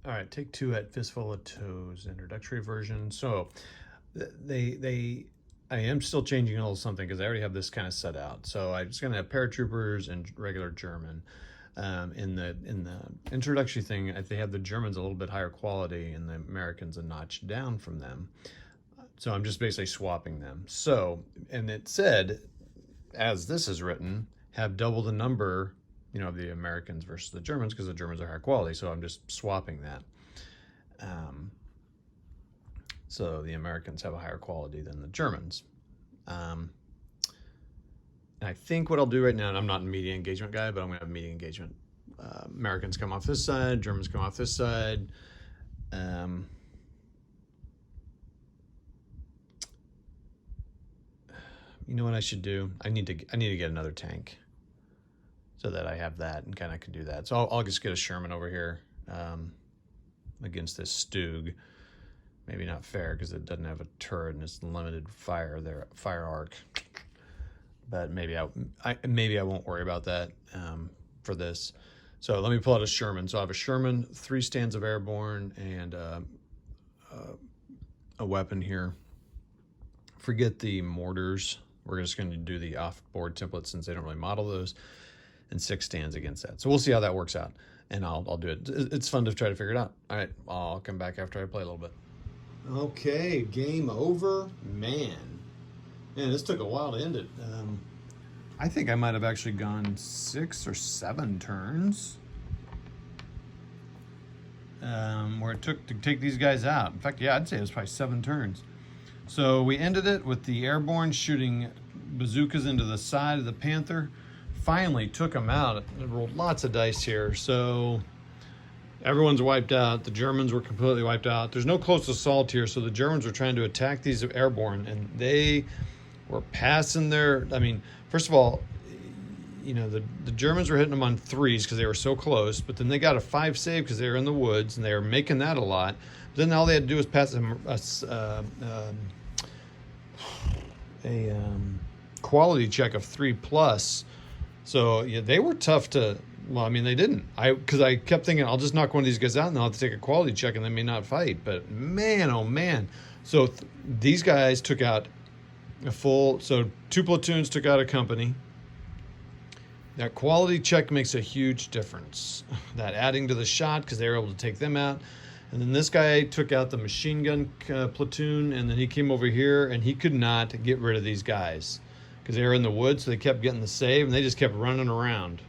All right, take two at Fistful of Tows, introductory version. So I am still changing a little something because I already have this kind of set out. So I'm just gonna have paratroopers and regular German. In the introductory thing, they have the Germans a little bit higher quality and the Americans a notch down from them. So I'm just basically swapping them. So, and it said, as this is written, have double the number, of the Americans versus the Germans because the Germans are higher quality. So I'm just swapping that. Um, so the Americans have a higher quality than the Germans. And I think what I'll do right now, and I'm not a media engagement guy, but I'm going to have media engagement. Americans come off this side, Germans come off this side. You know what I should do? I need to get another tank so that I have that and kind of can do that. So I'll just get a Sherman over here against this Stug. Maybe not fair because it doesn't have a turret and it's limited fire arc. But maybe I won't worry about that for this. So let me pull out a Sherman. So I have a Sherman, 3 stands of airborne, and a weapon here. Forget the mortars. We're just going to do the off-board template since they don't really model those, and 6 stands against that. So we'll see how that works out, and I'll do it. It's fun to try to figure it out. All right, I'll come back after I play a little bit. Okay, game over. Man, this took a while to end it. I think I might have actually gone 6 or 7 turns where it took to take these guys out. In fact, yeah, I'd say it was probably 7 turns. So we ended it with the airborne shooting bazookas into the side of the Panther. Finally took them out. I rolled lots of dice here. So everyone's wiped out. The Germans were completely wiped out. There's no close assault here. So the Germans were trying to attack these airborne, and they were passing their, first of all, the Germans were hitting them on 3s because they were so close, but then they got a 5 save because they were in the woods and they were making that a lot. But then all they had to do was pass a quality check of 3+. So yeah, they were tough to. Well, they didn't. Because I kept thinking I'll just knock one of these guys out and they'll have to take a quality check and they may not fight. But man, oh man! So these guys took out a full. So 2 platoons took out a company. That quality check makes a huge difference. That adding to the shot because they were able to take them out. And then this guy took out the machine gun platoon, and then he came over here, and he could not get rid of these guys because they were in the woods, so they kept getting the save, and they just kept running around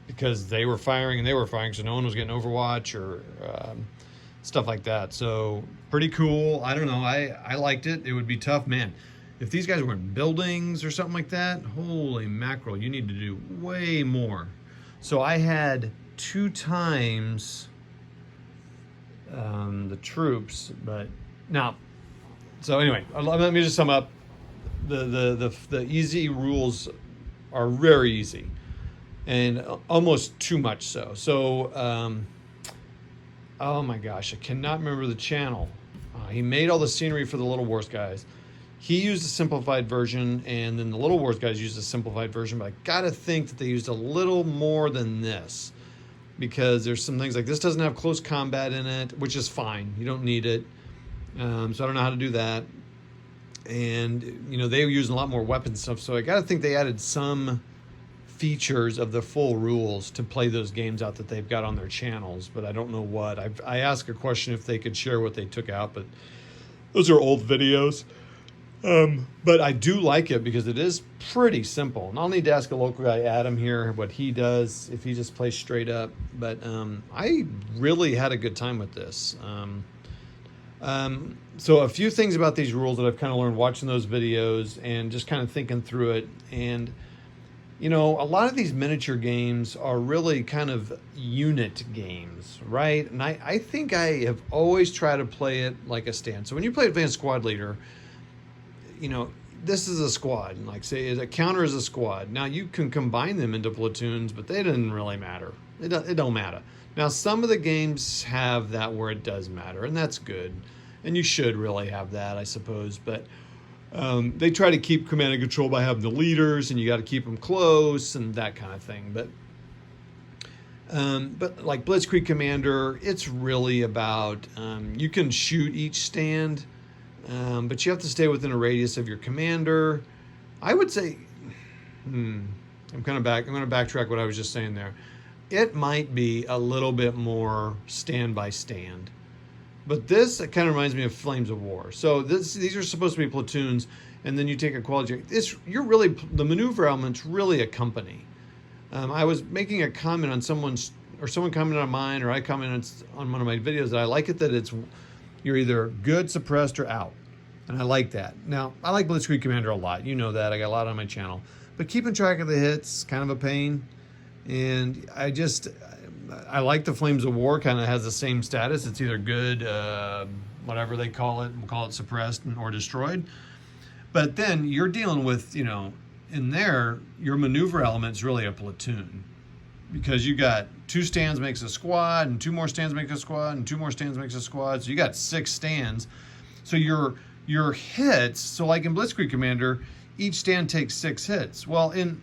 because they were firing and they were firing, so no one was getting Overwatch or stuff like that. So pretty cool. I don't know. I liked it. It would be tough, man. If these guys were in buildings or something like that, holy mackerel, you need to do way more. So I had 2 times the troops, but now, so anyway, let me just sum up. The easy rules are very easy, and almost too much so. So, oh my gosh, I cannot remember the channel. He made all the scenery for the Little Wars guys. He used a simplified version, and then the Little Wars guys used a simplified version, but I gotta think that they used a little more than this, because there's some things like this doesn't have close combat in it, which is fine. You don't need it. So I don't know how to do that. And, they were using a lot more weapon stuff, so I gotta think they added some features of the full rules to play those games out that they've got on their channels, but I don't know what. I asked a question if they could share what they took out, but those are old videos. But I do like it because it is pretty simple. And I'll need to ask a local guy, Adam, here, what he does, if he just plays straight up. But I really had a good time with this. So a few things about these rules that I've kind of learned watching those videos and just kind of thinking through it. And, a lot of these miniature games are really kind of unit games, right? And I think I have always tried to play it like a stand. So when you play Advanced Squad Leader, this is a squad, and like say a counter is a squad. Now you can combine them into platoons, but they didn't really matter. It don't matter. Now some of the games have that where it does matter, and that's good, and you should really have that, I suppose. But they try to keep command and control by having the leaders, and you got to keep them close and that kind of thing. But But like Blitzkrieg Commander, it's really about you can shoot each stand, but you have to stay within a radius of your commander. I would say, I'm going to backtrack what I was just saying there. It might be a little bit more stand by stand. But this kind of reminds me of Flames of War. So these are supposed to be platoons, and then you take a quality. The maneuver element's really a company. I was making a comment on someone commented on mine, or I commented on one of my videos that I like it that you're either good, suppressed, or out, and I like that. Now I like Blitzkrieg Commander a lot. You know that I got a lot on my channel, but keeping track of the hits kind of a pain, and I like the Flames of War. Kind of has the same status. It's either good, whatever they call it. We'll call it suppressed or destroyed. But then you're dealing with, in there, your maneuver element's really a platoon, because you got 2 stands makes a squad, and 2 more stands make a squad, and 2 more stands makes a squad. So you got 6 stands. So your hits. So like in Blitzkrieg Commander, each stand takes 6 hits. Well, in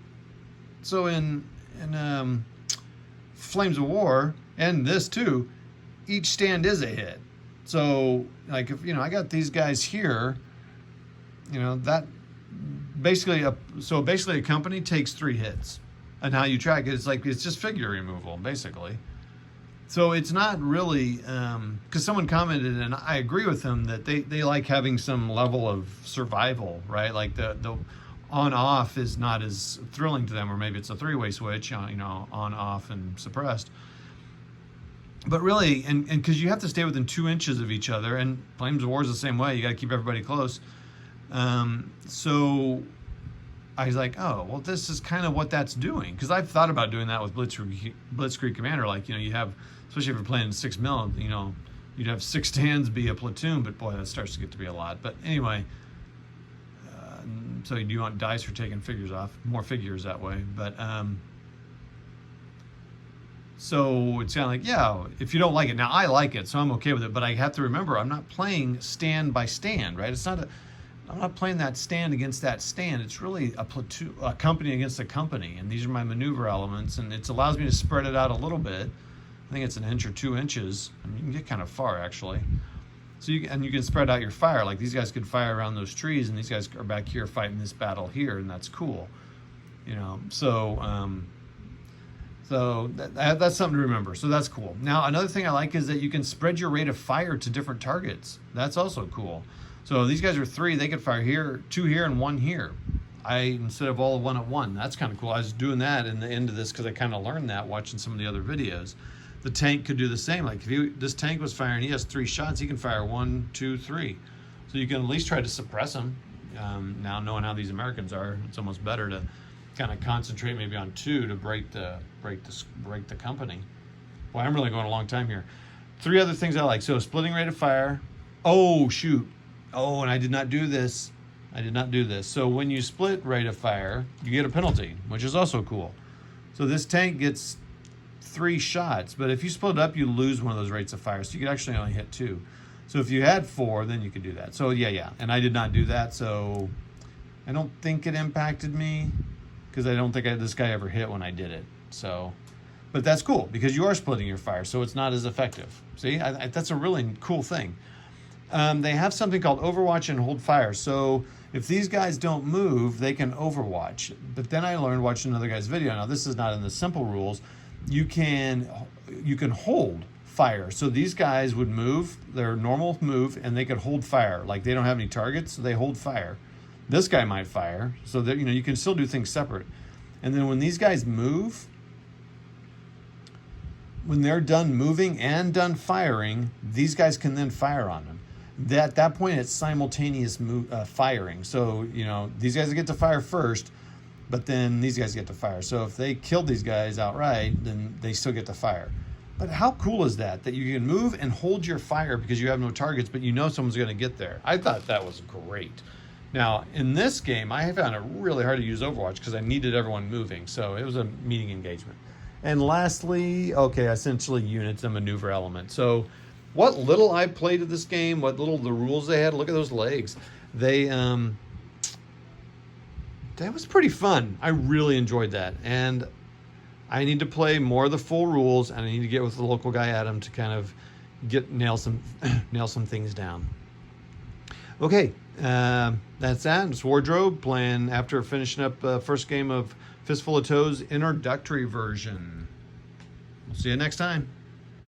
Flames of War, and this too, each stand is a hit. So like if I got these guys here, that basically a company takes 3 hits. And how you track it, it's just figure removal basically. So it's not really because someone commented, and I agree with them, that they like having some level of survival, right? Like the on off is not as thrilling to them, or maybe it's a 3-way switch, on off and suppressed. But really, and because you have to stay within 2 inches of each other, and Flames of War is the same way. You got to keep everybody close. So I was like, oh, well, this is kind of what that's doing, because I've thought about doing that with Blitzkrieg Commander. Like, you have, especially if you're playing 6 mil, you'd have 6 stands be a platoon, but boy, that starts to get to be a lot. But anyway. So you want dice for taking figures off, more figures that way. But so it's kind of like, yeah, if you don't like it. Now I like it, so I'm okay with it, but I have to remember I'm not playing stand by stand, right? I'm not playing that stand against that stand. It's really a platoon, a company against a company, and these are my maneuver elements, and it allows me to spread it out a little bit. I think it's 1 inch or 2 inches. I mean, you can get kind of far actually. So you can spread out your fire. Like these guys could fire around those trees, and these guys are back here fighting this battle here, and that's cool. So that's something to remember. So that's cool. Now another thing I like is that you can spread your rate of fire to different targets. That's also cool. So these guys are 3. They could fire here, 2 here, and 1 here. Instead of all of 1 at 1. That's kind of cool. I was doing that in the end of this because I kind of learned that watching some of the other videos. The tank could do the same. Like if this tank was firing, he has 3 shots, he can fire 1, 2, 3. So you can at least try to suppress him. Now knowing how these Americans are, it's almost better to kind of concentrate maybe on 2 to break the company. Boy, I'm really going a long time here. 3 other things I like. So splitting rate of fire. Oh shoot. Oh, and I did not do this. So when you split rate of fire, you get a penalty, which is also cool. So this tank gets 3 shots, but if you split it up, you lose one of those rates of fire, so you could actually only hit 2. So if you had 4, then you could do that. So yeah, and I did not do that, so I don't think it impacted me, because I don't think this guy ever hit when I did it. So, but that's cool, because you are splitting your fire, so it's not as effective. See, that's a really cool thing. They have something called Overwatch and Hold Fire. So if these guys don't move, they can Overwatch. But then I learned watching another guy's video. Now this is not in the simple rules. You can hold fire. So these guys would move their normal move, and they could hold fire. Like they don't have any targets, so they hold fire. This guy might fire, so that you can still do things separate. And then when these guys move, when they're done moving and done firing, these guys can then fire on them. At that point, it's simultaneous firing. So these guys get to fire first, but then these guys get to fire. So if they killed these guys outright, then they still get to fire. But how cool is that you can move and hold your fire because you have no targets, but someone's going to get there? I thought that was great. Now, in this game, I found it really hard to use Overwatch because I needed everyone moving. So it was a meeting engagement. And lastly, essentially units and maneuver element. So what little I played of this game, what little the rules they had, look at those legs. That was pretty fun. I really enjoyed that. And I need to play more of the full rules, and I need to get with the local guy Adam to kind of nail some things down. Okay, that's that. It's Wardrobe playing after finishing up first game of Fistful of Tows introductory version. We'll see you next time.